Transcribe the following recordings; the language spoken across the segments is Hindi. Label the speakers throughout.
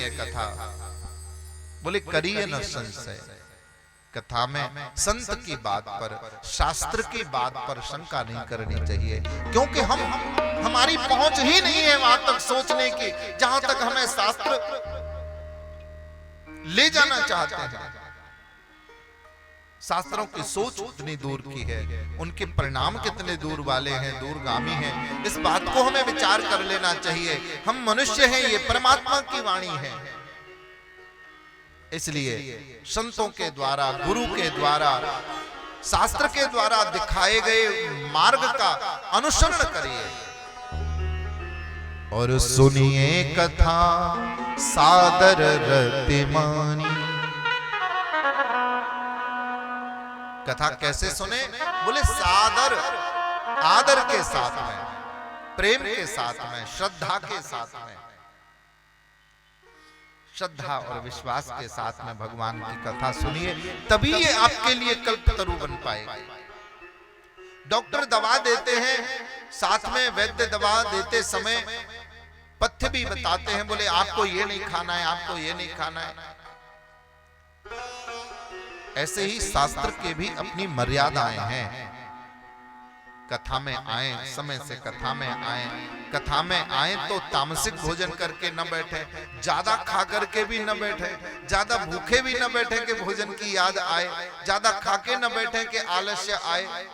Speaker 1: सुनिए कथा। बोले करिए न संशय। कथा में संत की बात पर, शास्त्र की बात पर शंका नहीं करनी चाहिए, क्योंकि हमारी पहुंच ही नहीं है वहां तक सोचने की जहां तक हमें शास्त्र ले जाना चाहते हैं। शास्त्रों की सोच कितनी दूर की है, उनके परिणाम कितने दूर वाले हैं, दूरगामी हैं, इस बात को हमें विचार कर लेना चाहिए। हम मनुष्य हैं, ये परमात्मा की वाणी है। इसलिए संतों के द्वारा, गुरु के द्वारा, शास्त्र के द्वारा दिखाए गए मार्ग का अनुसरण करिए और सुनिए कथा सादर रतिमानी। कथा कैसे सुने? बोले सादर, आदर के साथ में, प्रेम के साथ में, श्रद्धा के साथ में, श्रद्धा और विश्वास के साथ में भगवान की कथा सुनिए, तभी ये आपके लिए कल्पतरु बन पाएगी। डॉक्टर दवा देते हैं, साथ में वैद्य दवा देते समय पथ्य भी बताते हैं, बोले आपको ये नहीं खाना है, आपको ये नहीं खाना है। ऐसे ही शास्त्र के भी अपनी मर्यादाएं हैं। कथा में आए, समय से कथा में आए, कथा में आए तो तामसिक भोजन करके न बैठे, ज्यादा खा करके भी न बैठे, ज्यादा भूखे भी न बैठे कि भोजन की याद आए, ज्यादा खा के न बैठे कि आलस्य आए।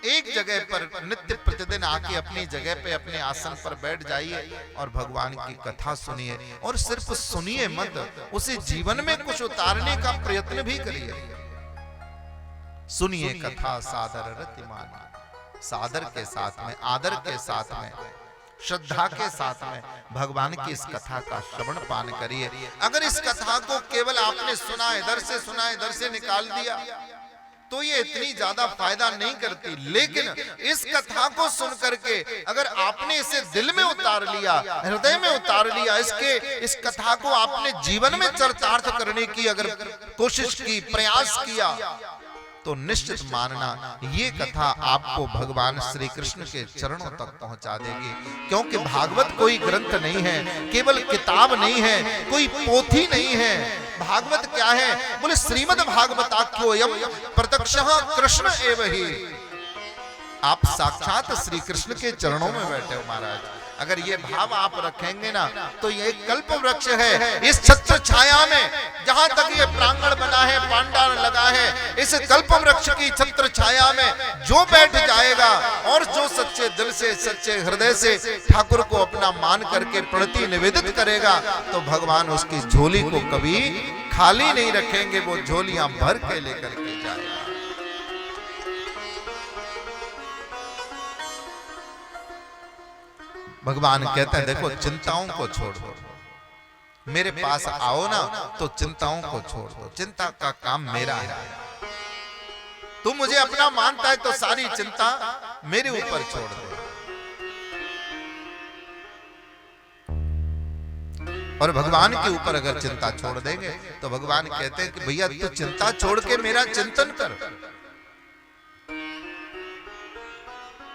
Speaker 1: एक जगह पर नित्य प्रतिदिन आके अपनी जगह पे, अपने आसन पर बैठ जाइए और भगवान की कथा सुनिए। और सिर्फ सुनिए मत, उसे जीवन में कुछ उतारने का प्रयत्न भी करिए। सुनिए कथा सादर रतिमानी। सादर के साथ में, आदर के साथ में, श्रद्धा के साथ में भगवान की इस कथा का श्रवण पान करिए। अगर इस कथा को केवल आपने सुना, इधर से सुना, इधर से निकाल दिया, तो ये इतनी ज्यादा फायदा नहीं करती। लेकिन इस कथा को सुन करके अगर आपने इसे दिल में उतार लिया, हृदय में उतार लिया, इस कथा को आपने जीवन में चरितार्थ करने की अगर कोशिश की, प्रयास किया, तो निश्चित मानना ये कथा आपको भगवान श्री कृष्ण के चरणों तक पहुंचा देगी। क्योंकि भागवत कोई ग्रंथ नहीं है, केवल किताब नहीं है, कोई पोथी नहीं है। भागवत क्या है? बोले श्रीमद् भागवताख्योऽयं प्रत्यक्षः कृष्ण एव ही। आप साक्षात श्री कृष्ण के चरणों में बैठे हो महाराज। अगर ये भाव आप रखेंगे ना, तो ये कल्प वृक्ष है। इस छत्र छाया में, जहां तक ये प्रांगण बना है, पांडाल लगा है, इस कल्प वृक्ष की छत्र छाया में जो बैठ जाएगा और जो सच्चे दिल से, सच्चे हृदय से ठाकुर को अपना मान करके प्रणति निवेदित करेगा, तो भगवान उसकी झोली को कभी खाली नहीं रखेंगे, वो झोलियां भर के लेकर के जाएगा। भगवान कहते हैं देखो, चिंताओं को छोड़ दो, मेरे पास आओ ना, तो चिंताओं को छोड़ दो। चिंता का काम मेरा है। तू मुझे अपना मानता है तो सारी चिंता मेरे ऊपर छोड़ दो। और भगवान के ऊपर अगर चिंता छोड़ देंगे तो भगवान कहते हैं कि भैया तू चिंता छोड़ के मेरा चिंतन कर।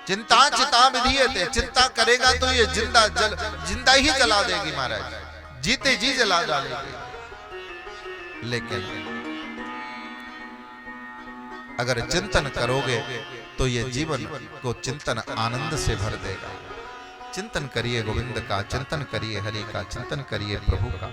Speaker 1: चिंता चिता विधीयते, चिंता करेगा तो ये जिंदा ही जला देगी महाराज, जीते जी जला डालेगी। लेकिन अगर चिंतन करोगे तो ये जीवन को चिंतन आनंद से भर देगा। चिंतन करिए गोविंद का, चिंतन करिए हरि का, चिंतन करिए प्रभु का।